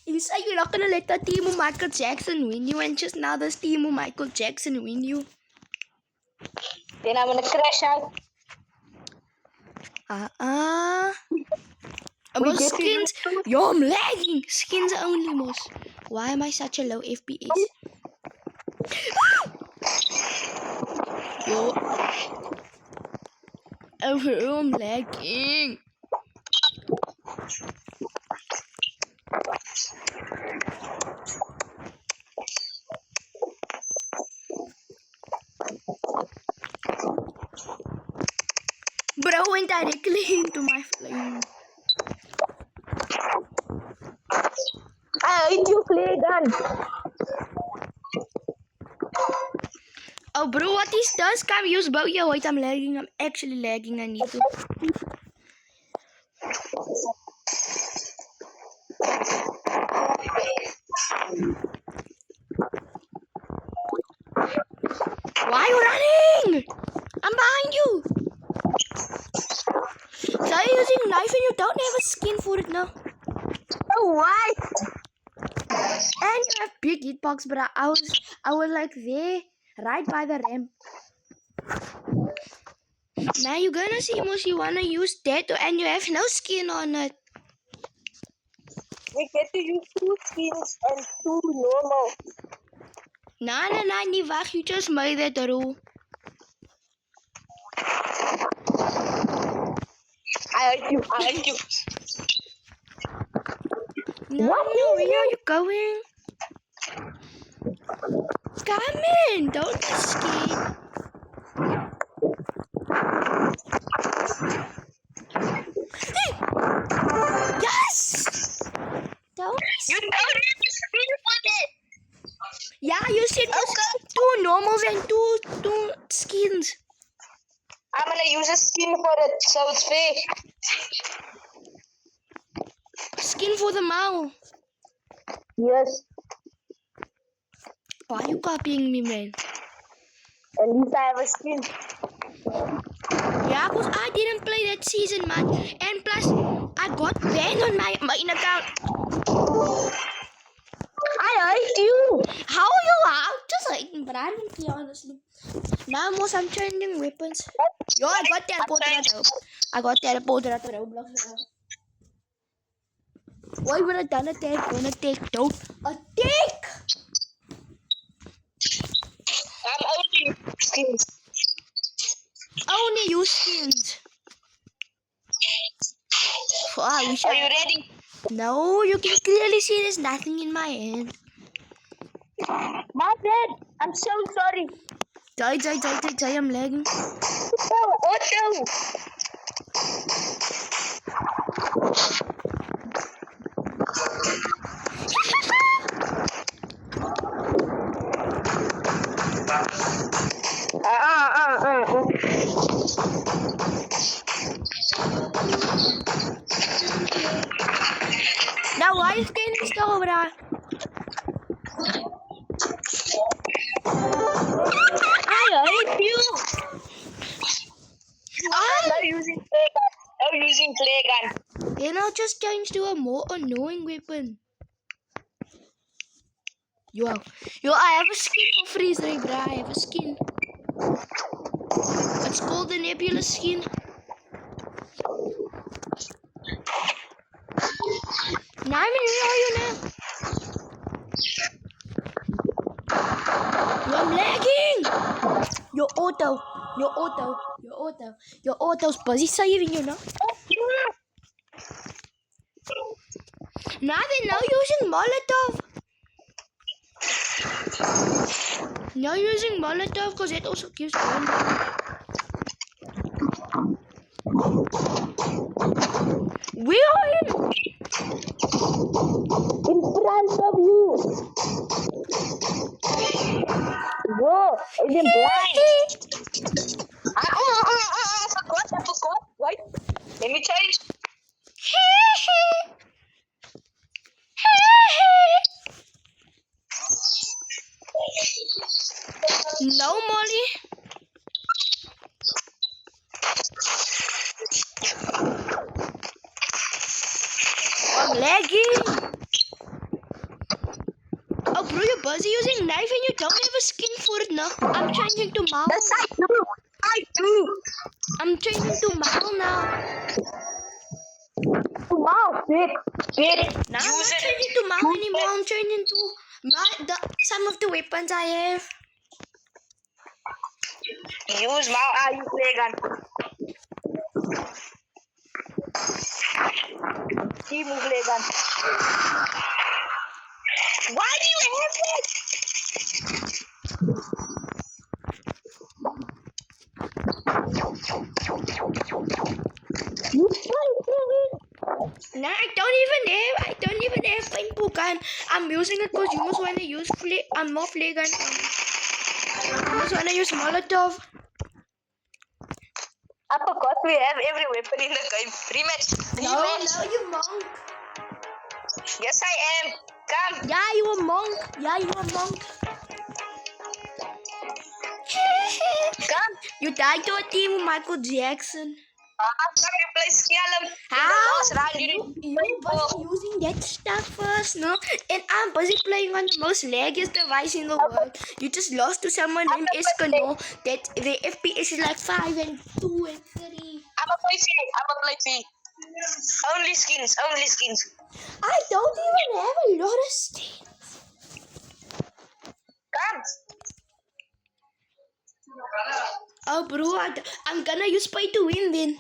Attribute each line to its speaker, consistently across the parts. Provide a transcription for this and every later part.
Speaker 1: You say you're not gonna let that team of Michael Jackson win you, and just now this team of Michael Jackson win you.
Speaker 2: Then I'm gonna crash out. We
Speaker 1: Most
Speaker 2: get
Speaker 1: skins. Yo, I'm lagging. Skins only, Moss. Why am I such a low FPS? Yo. Oh, I'm lagging. Bro went directly into my flame.
Speaker 2: I hate you, play gun.
Speaker 1: Oh, bro, what is this? Come use bow. Yo, wait, I'm lagging. I'm actually lagging. I need to. Why are you running? I'm behind you. So you're using knife and you don't have a skin for it now.
Speaker 2: Oh, what?
Speaker 1: And you have big hitbox, but I was like there, right by the ramp. Now you're gonna see Moss, you wanna use that and you have no skin on it.
Speaker 2: We get to use 2 skins and 2 normal.
Speaker 1: Nah, nie wacht, you just made that rule.
Speaker 2: I hate you.
Speaker 1: No, where are you going? Come in, don't be scared. Yes! Don't be
Speaker 2: You
Speaker 1: scared.
Speaker 2: don't have to spin on it.
Speaker 1: Yeah, you said
Speaker 2: Okay.
Speaker 1: 2 normals and two skins.
Speaker 2: I'm gonna use a skin for it, so it's fair.
Speaker 1: Skin for the mouth.
Speaker 2: Yes.
Speaker 1: Why are you copying me, man?
Speaker 2: At least I have a skin.
Speaker 1: Yeah, because I didn't play that season, man. And plus, I got banned on my main account.
Speaker 2: I hate you.
Speaker 1: How are you out? Just hating, but I don't care, honestly. Now, Moss, I'm changing weapons. Yo, I got teleporter. I got teleporter at the Roblox. Why would I done a take? Gonna take, don't. A take!
Speaker 2: I'm only skins.
Speaker 1: Only you skins. I wish
Speaker 2: Are you ready?
Speaker 1: No, you can clearly see there's nothing in my hand.
Speaker 2: My bad. I'm so sorry.
Speaker 1: Die, I'm lagging.
Speaker 2: Auto.
Speaker 1: Now, why is getting stuck over there?
Speaker 2: I hate you. I'm using play gun.
Speaker 1: Then I'll just change to a more annoying weapon. Yo, I have a skin for freeze ray, bro. I have a skin. It's called the Nebula skin. Now I'm in you now. Yo, I'm lagging. Your auto's busy saving you now. Now they're now using Molotov. Now using Molotov because it also gives one. Where are you?
Speaker 2: In front of you. Bro, it's in blind. I forgot. Wait, let me change.
Speaker 1: No, Molly. I'm lagging. busy using knife and you don't have a skin for it now. I'm changing to Mal.
Speaker 2: Yes, I do. I do.
Speaker 1: I'm changing to Mal now.
Speaker 2: Wow, wait.
Speaker 1: Now I'm
Speaker 2: Use
Speaker 1: not
Speaker 2: it.
Speaker 1: changing to Mal
Speaker 2: Use
Speaker 1: anymore.
Speaker 2: it.
Speaker 1: I'm changing to some of the weapons I have.
Speaker 2: Use Mao. Use flare gun. See, move flare gun. Why do you have it? You
Speaker 1: Nah, I don't even have paintball gun. I'm using it because you must wanna use more flare gun. You must wanna use Molotov.
Speaker 2: I forgot we have every weapon in the game. Rematch.
Speaker 1: No, you monk.
Speaker 2: Yes, I am. Come.
Speaker 1: Yeah, you a monk.
Speaker 2: Come.
Speaker 1: You died to a team with Michael Jackson.
Speaker 2: You play Scallum. In the
Speaker 1: How?
Speaker 2: last round, you
Speaker 1: You busy using that stuff first, no? And I'm busy playing on the most laggiest device in the world. You just lost to someone named Eskimo that the FPS is like 5 and 2 and 3.
Speaker 2: I'm a play C. Only skins.
Speaker 1: I don't even have a lot of skins.
Speaker 2: Come.
Speaker 1: Oh, bro, I'm gonna use pay to win then.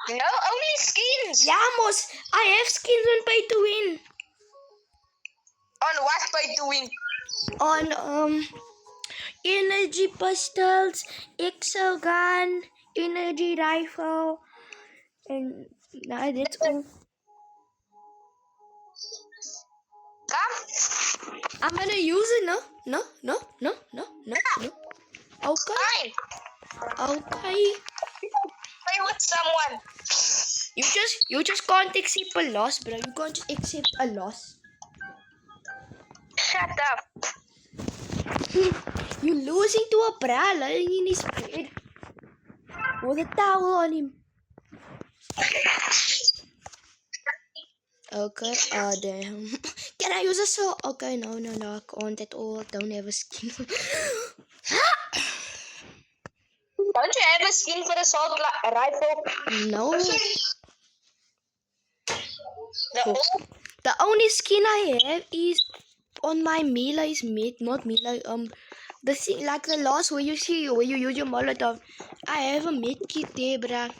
Speaker 2: No, only skins.
Speaker 1: Yeah, Mos, I have skins on pay to win.
Speaker 2: On what pay to win?
Speaker 1: On energy pistols, exo gun, energy rifle, and nah, that's all.
Speaker 2: Come.
Speaker 1: I'm gonna use it. No. Okay.
Speaker 2: Fine.
Speaker 1: Okay.
Speaker 2: Play with someone.
Speaker 1: You just can't accept a loss, bro. You can't just accept a loss.
Speaker 2: Shut up.
Speaker 1: You losing to a bra lying in his bed with a towel on him. Okay. Damn. Can I use a saw? Okay. No. I can't at all. Don't have a skin.
Speaker 2: Don't you have a skin for assault rifle?
Speaker 1: No.
Speaker 2: No.
Speaker 1: The only skin I have is on my Mila's mate, not Mila. The thing like the last where you use your Molotov. I have a med kit there, bruh.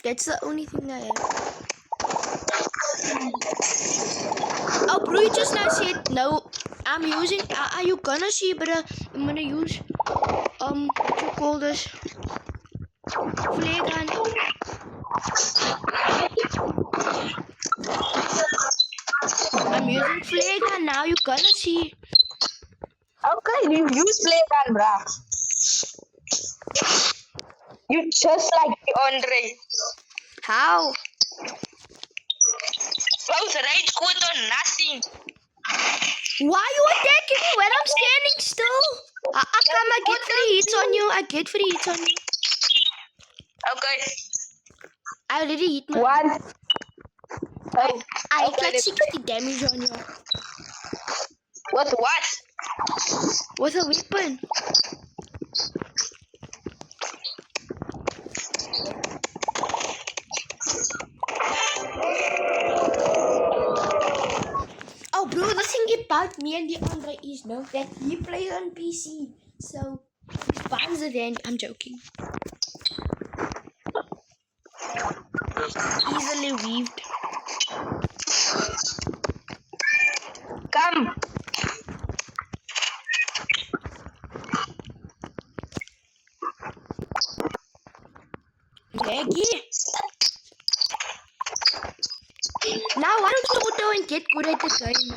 Speaker 1: That's the only thing I have. Oh, bro, you just now said no. I'm using. Are you gonna see, bruh? I'm gonna use what you call this? Flare gun. I'm using flare gun now. You gonna see.
Speaker 2: Okay, you use flare gun, bruh. You just like Andre.
Speaker 1: How?
Speaker 2: Both rage quit on nothing.
Speaker 1: Why you attacking me when I'm standing still? I get free hits on you.
Speaker 2: Okay.
Speaker 1: I already hit my.
Speaker 2: One.
Speaker 1: I hit like 60 damage on you.
Speaker 2: With what?
Speaker 1: With a weapon. Oh, bro, the thing about me and the Andre is no that he plays on PC, so his buttons are there. I'm joking. Easily weaved.
Speaker 2: Come.
Speaker 1: Laggy. Now why don't you auto and get good at the game?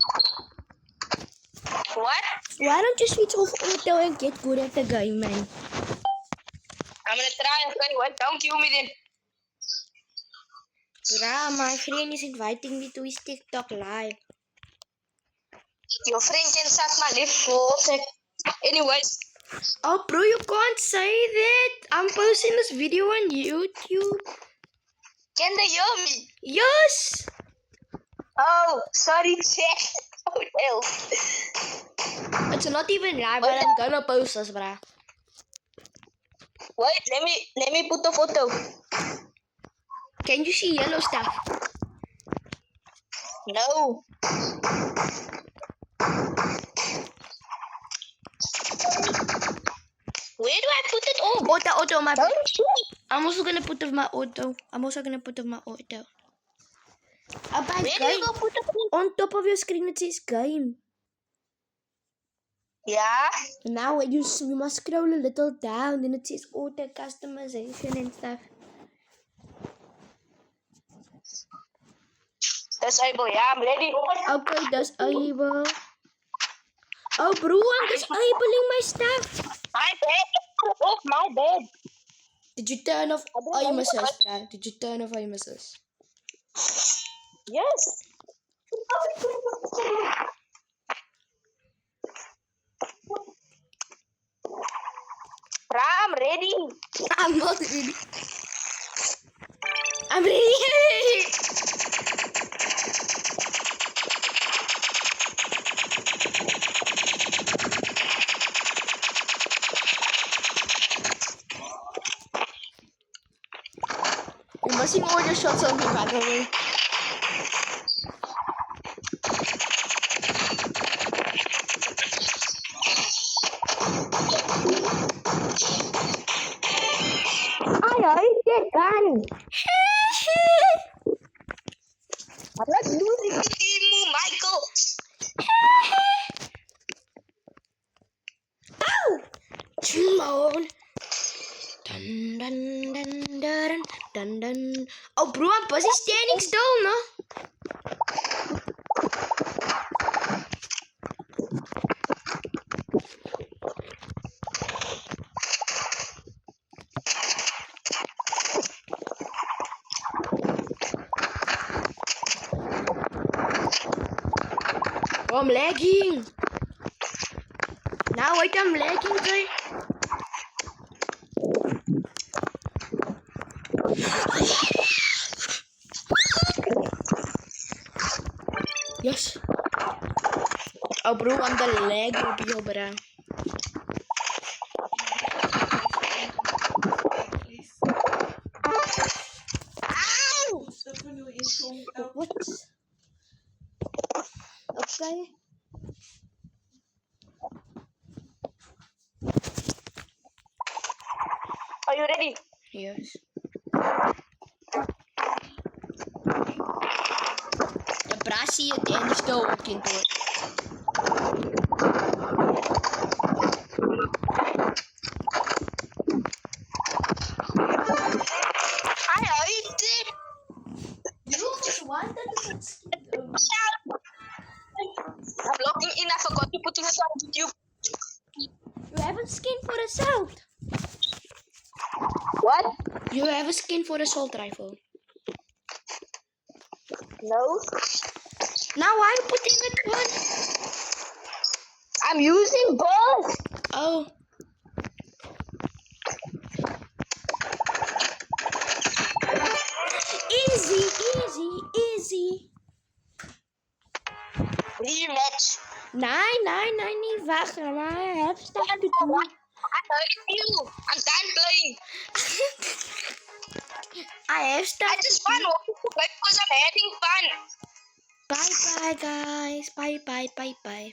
Speaker 2: What?
Speaker 1: Why don't you switch off auto and get good at the game, man?
Speaker 2: I'm gonna try and play. Well, don't kill me then.
Speaker 1: Bruh, my friend is inviting me to his TikTok live.
Speaker 2: Your friend can suck my lip for a sec. Anyways.
Speaker 1: Oh, bro, you can't say that. I'm posting this video on YouTube.
Speaker 2: Can they hear me?
Speaker 1: Yes.
Speaker 2: Oh, sorry, chat. Oh, Hell.
Speaker 1: It's not even live, but I'm gonna post this, bruh.
Speaker 2: Wait, let me put the photo.
Speaker 1: Can you see yellow stuff?
Speaker 2: No. Where do I put it on?
Speaker 1: Auto, my.
Speaker 2: Don't shoot.
Speaker 1: I'm also gonna put it on my auto. By
Speaker 2: Where do you
Speaker 1: game.
Speaker 2: go put it on?
Speaker 1: On top of your screen it says game.
Speaker 2: Yeah.
Speaker 1: Now you must scroll a little down, and it says auto customization and stuff.
Speaker 2: Disable. Yeah, I'm ready.
Speaker 1: Okay, disable. Oh, bro, I'm disabling my stuff.
Speaker 2: My bed. Off my bed.
Speaker 1: Did you turn off
Speaker 2: I don't
Speaker 1: aim
Speaker 2: know.
Speaker 1: assist, bruh? Did you turn off aim assist?
Speaker 2: Yes. I'm ready.
Speaker 1: I'm not ready. I'm ready. You're missing all your shots on me, by the way.
Speaker 2: I hate that gun. I'm not losing the team, Michael.
Speaker 1: Timon. Dun dun dun dun dun dun. Oh, bro, I'm busy standing still, no? Oh, I'm lagging. Now wait, I'm lagging, guy. Yes. Oh, bro, I'm the lag op jou, bro. What? Okay.
Speaker 2: Are you ready?
Speaker 1: Yes. De brassie het en stil op kind hoor.
Speaker 2: I hate it.
Speaker 1: You just wanted to
Speaker 2: I'm logging in. I forgot to put it on YouTube.
Speaker 1: You have a skin for assault.
Speaker 2: What?
Speaker 1: You have a skin for assault rifle.
Speaker 2: No.
Speaker 1: Now why you putting it on?
Speaker 2: I'm using both.
Speaker 1: Oh. Easy, easy, easy.
Speaker 2: Rematch.
Speaker 1: Nee, niet wacht. I have stuff to do.
Speaker 2: I hate you. I'm done playing.
Speaker 1: I have stuff
Speaker 2: I just want to play because I'm having fun.
Speaker 1: Bye bye guys. Bye bye.